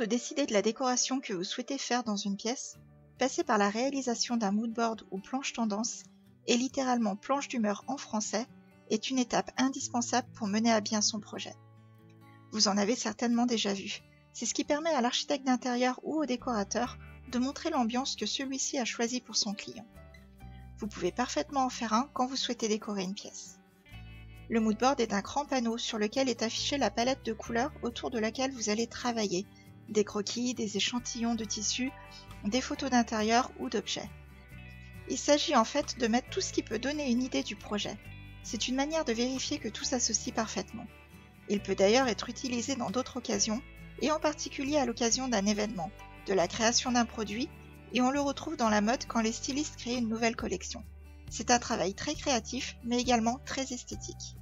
de décider de la décoration que vous souhaitez faire dans une pièce, passer par la réalisation d'un moodboard ou planche tendance, et littéralement planche d'humeur en français, est une étape indispensable pour mener à bien son projet. Vous en avez certainement déjà vu. C'est ce qui permet à l'architecte d'intérieur ou au décorateur de montrer l'ambiance que celui-ci a choisie pour son client. Vous pouvez parfaitement en faire un quand vous souhaitez décorer une pièce. Le moodboard est un grand panneau sur lequel est affichée la palette de couleurs autour de laquelle vous allez travailler, des croquis, des échantillons de tissus, des photos d'intérieur ou d'objets. Il s'agit en fait de mettre tout ce qui peut donner une idée du projet. C'est une manière de vérifier que tout s'associe parfaitement. Il peut d'ailleurs être utilisé dans d'autres occasions, et en particulier à l'occasion d'un événement, de la création d'un produit, et on le retrouve dans la mode quand les stylistes créent une nouvelle collection. C'est un travail très créatif, mais également très esthétique.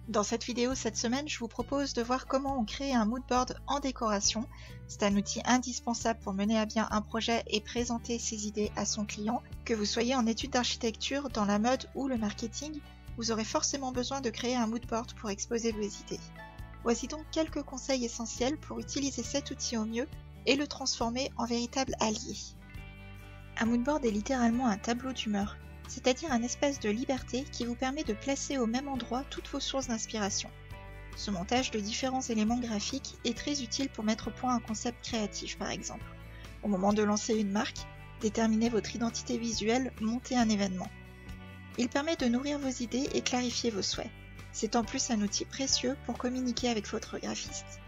Dans cette vidéo cette semaine, je vous propose de voir comment on crée un moodboard en décoration. C'est un outil indispensable pour mener à bien un projet et présenter ses idées à son client. Que vous soyez en études d'architecture, dans la mode ou le marketing, vous aurez forcément besoin de créer un moodboard pour exposer vos idées. Voici donc quelques conseils essentiels pour utiliser cet outil au mieux et le transformer en véritable allié. Un moodboard est littéralement un tableau d'humeur, c'est-à-dire un espace de liberté qui vous permet de placer au même endroit toutes vos sources d'inspiration. Ce montage de différents éléments graphiques est très utile pour mettre au point un concept créatif par exemple. Au moment de lancer une marque, déterminer votre identité visuelle, monter un événement. Il permet de nourrir vos idées et clarifier vos souhaits. C'est en plus un outil précieux pour communiquer avec votre graphiste.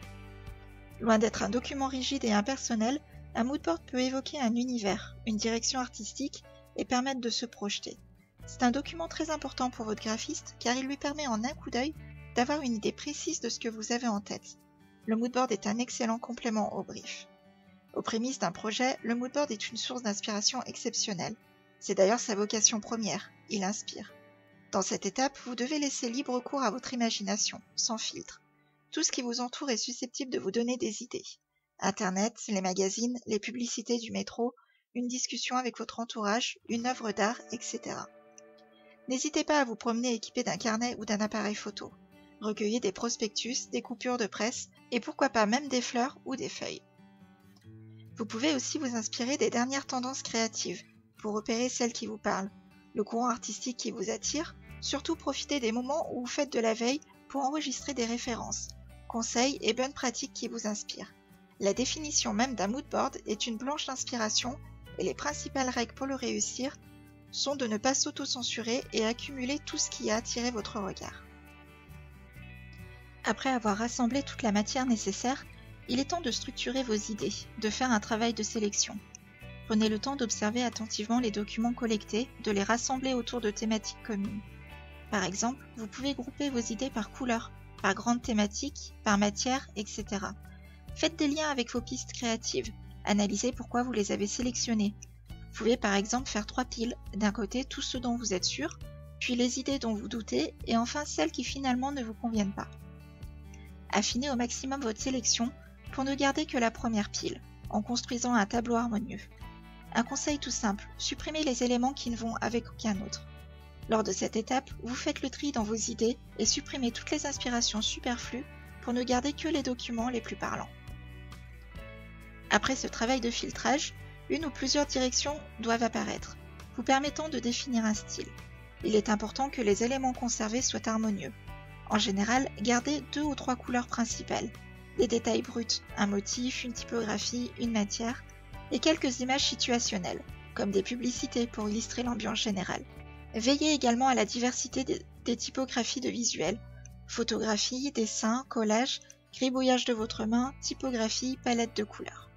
Loin d'être un document rigide et impersonnel, un moodboard peut évoquer un univers, une direction artistique et permettre de se projeter. C'est un document très important pour votre graphiste car il lui permet en un coup d'œil d'avoir une idée précise de ce que vous avez en tête. Le moodboard est un excellent complément au brief. Aux prémices d'un projet, le moodboard est une source d'inspiration exceptionnelle. C'est d'ailleurs sa vocation première, il inspire. Dans cette étape, vous devez laisser libre cours à votre imagination, sans filtre. Tout ce qui vous entoure est susceptible de vous donner des idées. Internet, les magazines, les publicités du métro, une discussion avec votre entourage, une œuvre d'art, etc. N'hésitez pas à vous promener équipé d'un carnet ou d'un appareil photo. Recueillez des prospectus, des coupures de presse et pourquoi pas même des fleurs ou des feuilles. Vous pouvez aussi vous inspirer des dernières tendances créatives pour repérer celles qui vous parlent, le courant artistique qui vous attire, surtout profitez des moments où vous faites de la veille pour enregistrer des références, conseils et bonnes pratiques qui vous inspirent. La définition même d'un moodboard est une planche d'inspiration et les principales règles pour le réussir sont de ne pas s'auto-censurer et accumuler tout ce qui a attiré votre regard. Après avoir rassemblé toute la matière nécessaire, il est temps de structurer vos idées, de faire un travail de sélection. Prenez le temps d'observer attentivement les documents collectés, de les rassembler autour de thématiques communes. Par exemple, vous pouvez grouper vos idées par couleur, par grande thématique, par matière, etc. Faites des liens avec vos pistes créatives, analysez pourquoi vous les avez sélectionnées. Vous pouvez par exemple faire 3 piles, d'un côté tout ce dont vous êtes sûr, puis les idées dont vous doutez, et enfin celles qui finalement ne vous conviennent pas. Affinez au maximum votre sélection pour ne garder que la première pile, en construisant un tableau harmonieux. Un conseil tout simple, supprimez les éléments qui ne vont avec aucun autre. Lors de cette étape, vous faites le tri dans vos idées et supprimez toutes les inspirations superflues pour ne garder que les documents les plus parlants. Après ce travail de filtrage, une ou plusieurs directions doivent apparaître, vous permettant de définir un style. Il est important que les éléments conservés soient harmonieux. En général, gardez 2 ou 3 couleurs principales, des détails bruts, un motif, une typographie, une matière, et quelques images situationnelles, comme des publicités pour illustrer l'ambiance générale. Veillez également à la diversité des typographies de visuels, photographies, dessins, collages, gribouillage de votre main, typographie, palette de couleurs.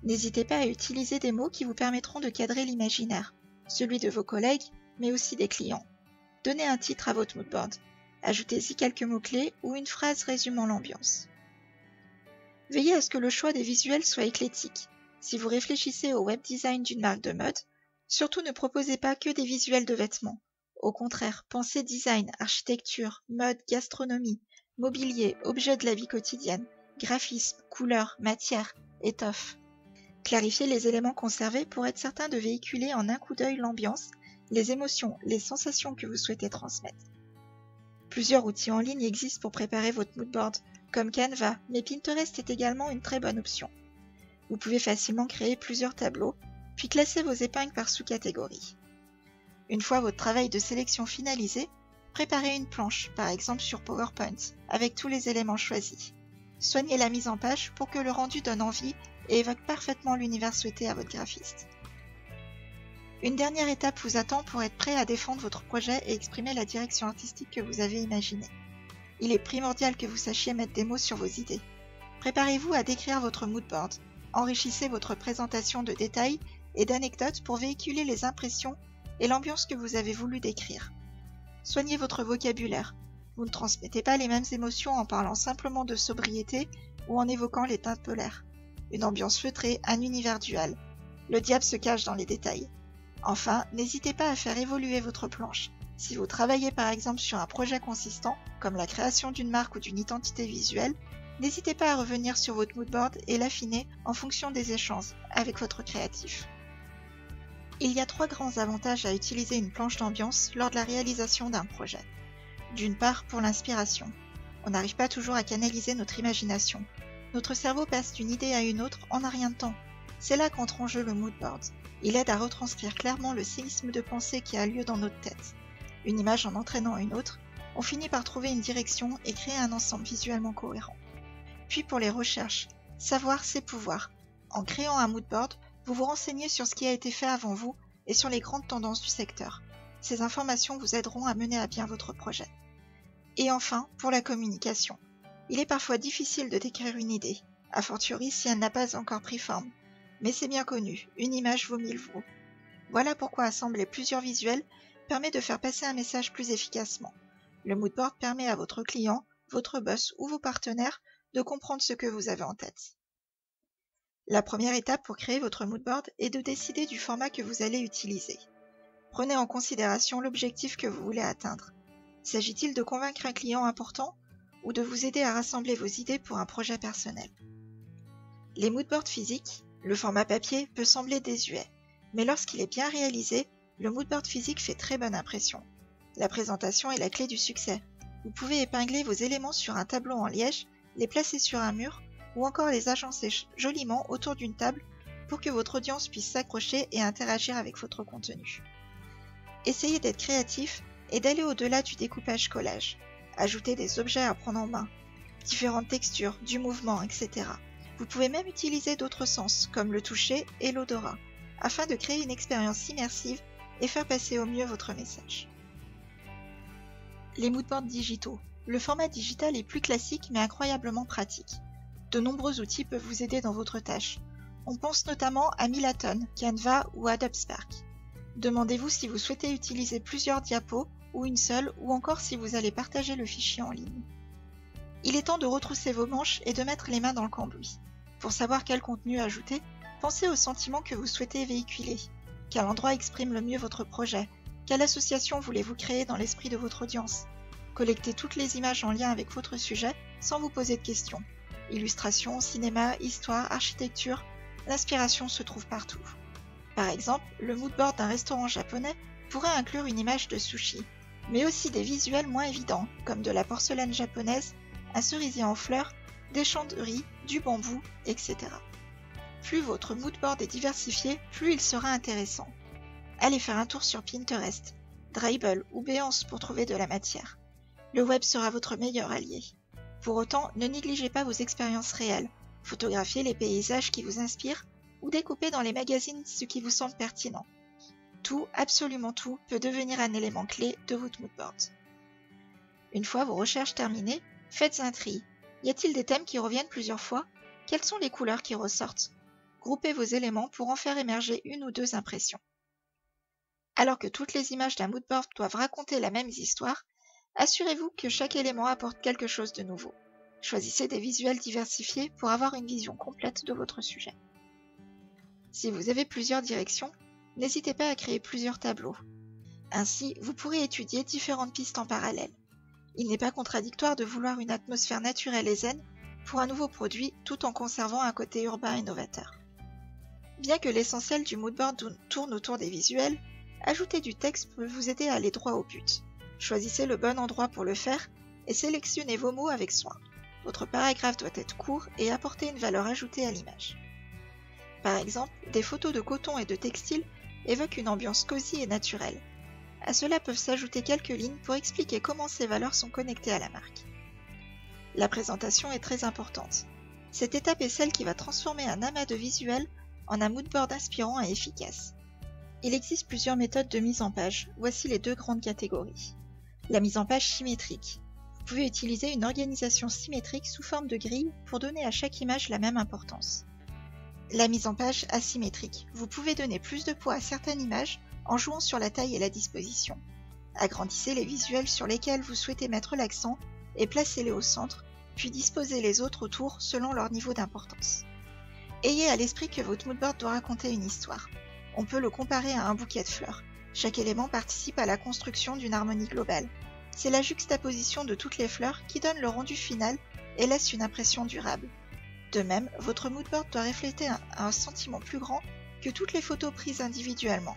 N'hésitez pas à utiliser des mots qui vous permettront de cadrer l'imaginaire, celui de vos collègues, mais aussi des clients. Donnez un titre à votre moodboard, ajoutez-y quelques mots-clés ou une phrase résumant l'ambiance. Veillez à ce que le choix des visuels soit éclectique. Si vous réfléchissez au web design d'une marque de mode, surtout ne proposez pas que des visuels de vêtements. Au contraire, pensez design, architecture, mode, gastronomie, mobilier, objets de la vie quotidienne, graphisme, couleurs, matière, étoffe. Clarifiez les éléments conservés pour être certain de véhiculer en un coup d'œil l'ambiance, les émotions, les sensations que vous souhaitez transmettre. Plusieurs outils en ligne existent pour préparer votre moodboard, comme Canva, mais Pinterest est également une très bonne option. Vous pouvez facilement créer plusieurs tableaux, puis classer vos épingles par sous-catégorie. Une fois votre travail de sélection finalisé, préparez une planche, par exemple sur PowerPoint, avec tous les éléments choisis. Soignez la mise en page pour que le rendu donne envie et évoque parfaitement l'univers souhaité à votre graphiste. Une dernière étape vous attend pour être prêt à défendre votre projet et exprimer la direction artistique que vous avez imaginée. Il est primordial que vous sachiez mettre des mots sur vos idées. Préparez-vous à décrire votre moodboard. Enrichissez votre présentation de détails et d'anecdotes pour véhiculer les impressions et l'ambiance que vous avez voulu décrire. Soignez votre vocabulaire. Vous ne transmettez pas les mêmes émotions en parlant simplement de sobriété ou en évoquant les teintes polaires. Une ambiance feutrée, un univers dual. Le diable se cache dans les détails. Enfin, n'hésitez pas à faire évoluer votre planche. Si vous travaillez par exemple sur un projet consistant, comme la création d'une marque ou d'une identité visuelle, n'hésitez pas à revenir sur votre moodboard et l'affiner en fonction des échanges avec votre créatif. Il y a 3 grands avantages à utiliser une planche d'ambiance lors de la réalisation d'un projet. D'une part, pour l'inspiration. On n'arrive pas toujours à canaliser notre imagination. Notre cerveau passe d'une idée à une autre en un rien de temps. C'est là qu'entre en jeu le moodboard. Il aide à retranscrire clairement le séisme de pensée qui a lieu dans notre tête. Une image en entraînant une autre, on finit par trouver une direction et créer un ensemble visuellement cohérent. Puis pour les recherches, savoir c'est pouvoir. En créant un moodboard, vous vous renseignez sur ce qui a été fait avant vous et sur les grandes tendances du secteur. Ces informations vous aideront à mener à bien votre projet. Et enfin, pour la communication. Il est parfois difficile de décrire une idée, a fortiori si elle n'a pas encore pris forme. Mais c'est bien connu, une image vaut 1000 mots. Voilà pourquoi assembler plusieurs visuels permet de faire passer un message plus efficacement. Le moodboard permet à votre client, votre boss ou vos partenaires de comprendre ce que vous avez en tête. La première étape pour créer votre moodboard est de décider du format que vous allez utiliser. Prenez en considération l'objectif que vous voulez atteindre. S'agit-il de convaincre un client important ou de vous aider à rassembler vos idées pour un projet personnel? Les moodboards physiques, le format papier peut sembler désuet, mais lorsqu'il est bien réalisé, le moodboard physique fait très bonne impression. La présentation est la clé du succès. Vous pouvez épingler vos éléments sur un tableau en liège, les placer sur un mur ou encore les agencer joliment autour d'une table pour que votre audience puisse s'accrocher et interagir avec votre contenu. Essayez d'être créatif et d'aller au-delà du découpage-collage. Ajoutez des objets à prendre en main, différentes textures, du mouvement, etc. Vous pouvez même utiliser d'autres sens, comme le toucher et l'odorat, afin de créer une expérience immersive et faire passer au mieux votre message. Les moodboards digitaux. Le format digital est plus classique mais incroyablement pratique. De nombreux outils peuvent vous aider dans votre tâche. On pense notamment à Milaton, Canva ou Adobe Spark. Demandez-vous si vous souhaitez utiliser plusieurs diapos ou une seule, ou encore si vous allez partager le fichier en ligne. Il est temps de retrousser vos manches et de mettre les mains dans le cambouis. Pour savoir quel contenu ajouter, pensez au sentiment que vous souhaitez véhiculer. Quel endroit exprime le mieux votre projet? Quelle association voulez-vous créer dans l'esprit de votre audience? Collectez toutes les images en lien avec votre sujet sans vous poser de questions. Illustration, cinéma, histoire, architecture, l'inspiration se trouve partout. Par exemple, le moodboard d'un restaurant japonais pourrait inclure une image de sushi, mais aussi des visuels moins évidents, comme de la porcelaine japonaise, un cerisier en fleurs, des champs de riz, du bambou, etc. Plus votre moodboard est diversifié, plus il sera intéressant. Allez faire un tour sur Pinterest, Dribbble ou Behance pour trouver de la matière. Le web sera votre meilleur allié. Pour autant, ne négligez pas vos expériences réelles. Photographiez les paysages qui vous inspirent ou découpez dans les magazines ce qui vous semble pertinent. Tout, absolument tout, peut devenir un élément clé de votre moodboard. Une fois vos recherches terminées, faites un tri. Y a-t-il des thèmes qui reviennent plusieurs fois? Quelles sont les couleurs qui ressortent? Groupez vos éléments pour en faire émerger une ou deux impressions. Alors que toutes les images d'un moodboard doivent raconter la même histoire, assurez-vous que chaque élément apporte quelque chose de nouveau. Choisissez des visuels diversifiés pour avoir une vision complète de votre sujet. Si vous avez plusieurs directions, n'hésitez pas à créer plusieurs tableaux. Ainsi, vous pourrez étudier différentes pistes en parallèle. Il n'est pas contradictoire de vouloir une atmosphère naturelle et zen pour un nouveau produit tout en conservant un côté urbain et novateur. Bien que l'essentiel du moodboard tourne autour des visuels, ajouter du texte peut vous aider à aller droit au but. Choisissez le bon endroit pour le faire et sélectionnez vos mots avec soin. votre paragraphe doit être court et apporter une valeur ajoutée à l'image. Par exemple, des photos de coton et de textile évoquent une ambiance cosy et naturelle. À cela peuvent s'ajouter quelques lignes pour expliquer comment ces valeurs sont connectées à la marque. La présentation est très importante. Cette étape est celle qui va transformer un amas de visuels en un moodboard inspirant et efficace. Il existe plusieurs méthodes de mise en page, voici les deux grandes catégories. La mise en page symétrique. Vous pouvez utiliser une organisation symétrique sous forme de grille pour donner à chaque image la même importance. La mise en page asymétrique. Vous pouvez donner plus de poids à certaines images en jouant sur la taille et la disposition. Agrandissez les visuels sur lesquels vous souhaitez mettre l'accent et placez-les au centre, puis disposez les autres autour selon leur niveau d'importance. Ayez à l'esprit que votre moodboard doit raconter une histoire. On peut le comparer à un bouquet de fleurs. Chaque élément participe à la construction d'une harmonie globale. C'est la juxtaposition de toutes les fleurs qui donne le rendu final et laisse une impression durable. De même, votre moodboard doit refléter un sentiment plus grand que toutes les photos prises individuellement.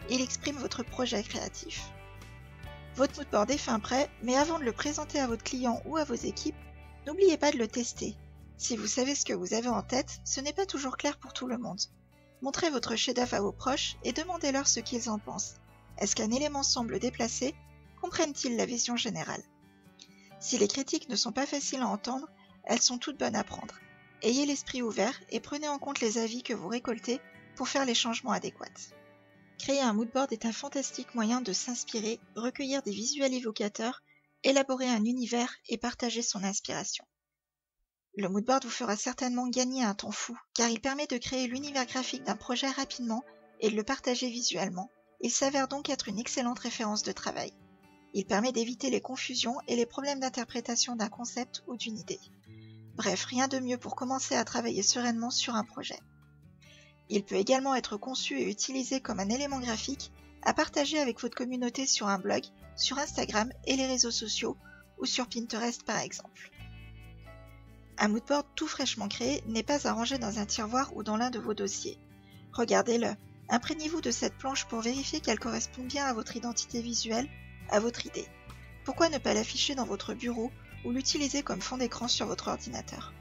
Il exprime votre projet créatif. Votre moodboard est fin prêt, mais avant de le présenter à votre client ou à vos équipes, n'oubliez pas de le tester. Si vous savez ce que vous avez en tête, ce n'est pas toujours clair pour tout le monde. Montrez votre chef-d'œuvre à vos proches et demandez-leur ce qu'ils en pensent. Est-ce qu'un élément semble déplacé? Comprennent-ils la vision générale? Si les critiques ne sont pas faciles à entendre, elles sont toutes bonnes à prendre. Ayez l'esprit ouvert et prenez en compte les avis que vous récoltez pour faire les changements adéquats. Créer un moodboard est un fantastique moyen de s'inspirer, recueillir des visuels évocateurs, élaborer un univers et partager son inspiration. Le moodboard vous fera certainement gagner un temps fou, car il permet de créer l'univers graphique d'un projet rapidement et de le partager visuellement. Il s'avère donc être une excellente référence de travail. Il permet d'éviter les confusions et les problèmes d'interprétation d'un concept ou d'une idée. Bref, rien de mieux pour commencer à travailler sereinement sur un projet. Il peut également être conçu et utilisé comme un élément graphique à partager avec votre communauté sur un blog, sur Instagram et les réseaux sociaux, ou sur Pinterest par exemple. Un moodboard tout fraîchement créé n'est pas à ranger dans un tiroir ou dans l'un de vos dossiers. Regardez-le, imprégnez-vous de cette planche pour vérifier qu'elle correspond bien à votre identité visuelle, à votre idée. Pourquoi ne pas l'afficher dans votre bureau ou l'utiliser comme fond d'écran sur votre ordinateur?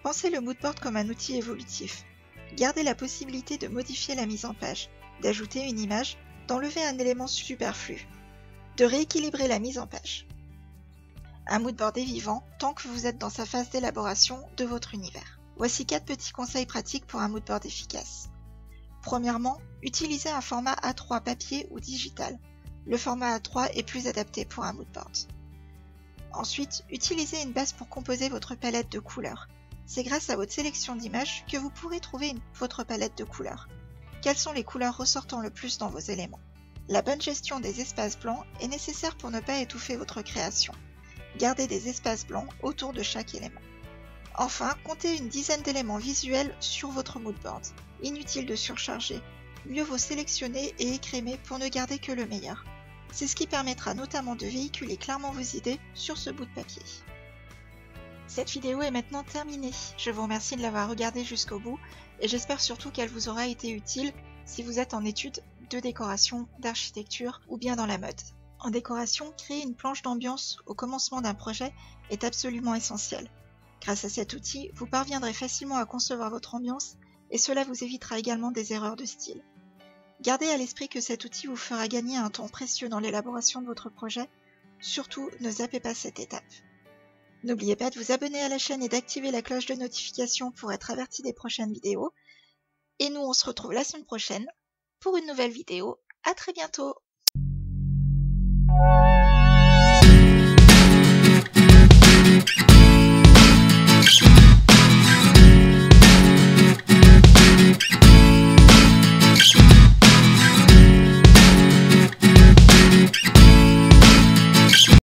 Pensez le moodboard comme un outil évolutif. Gardez la possibilité de modifier la mise en page, d'ajouter une image, d'enlever un élément superflu, de rééquilibrer la mise en page. Un moodboard est vivant tant que vous êtes dans sa phase d'élaboration de votre univers. Voici 4 petits conseils pratiques pour un moodboard efficace. Premièrement, utilisez un format A3 papier ou digital. Le format A3 est plus adapté pour un moodboard. Ensuite, utilisez une base pour composer votre palette de couleurs. C'est grâce à votre sélection d'images que vous pourrez trouver votre palette de couleurs. Quelles sont les couleurs ressortant le plus dans vos éléments? La bonne gestion des espaces blancs est nécessaire pour ne pas étouffer votre création. Gardez des espaces blancs autour de chaque élément. Enfin, comptez une dizaine d'éléments visuels sur votre moodboard. Inutile de surcharger. Mieux vaut sélectionner et écrémer pour ne garder que le meilleur. C'est ce qui permettra notamment de véhiculer clairement vos idées sur ce bout de papier. Cette vidéo est maintenant terminée. Je vous remercie de l'avoir regardée jusqu'au bout et j'espère surtout qu'elle vous aura été utile si vous êtes en études de décoration, d'architecture ou bien dans la mode. En décoration, créer une planche d'ambiance au commencement d'un projet est absolument essentiel. Grâce à cet outil, vous parviendrez facilement à concevoir votre ambiance et cela vous évitera également des erreurs de style. Gardez à l'esprit que cet outil vous fera gagner un temps précieux dans l'élaboration de votre projet. Surtout, ne zappez pas cette étape. N'oubliez pas de vous abonner à la chaîne et d'activer la cloche de notification pour être averti des prochaines vidéos. Et nous, on se retrouve la semaine prochaine pour une nouvelle vidéo. À très bientôt!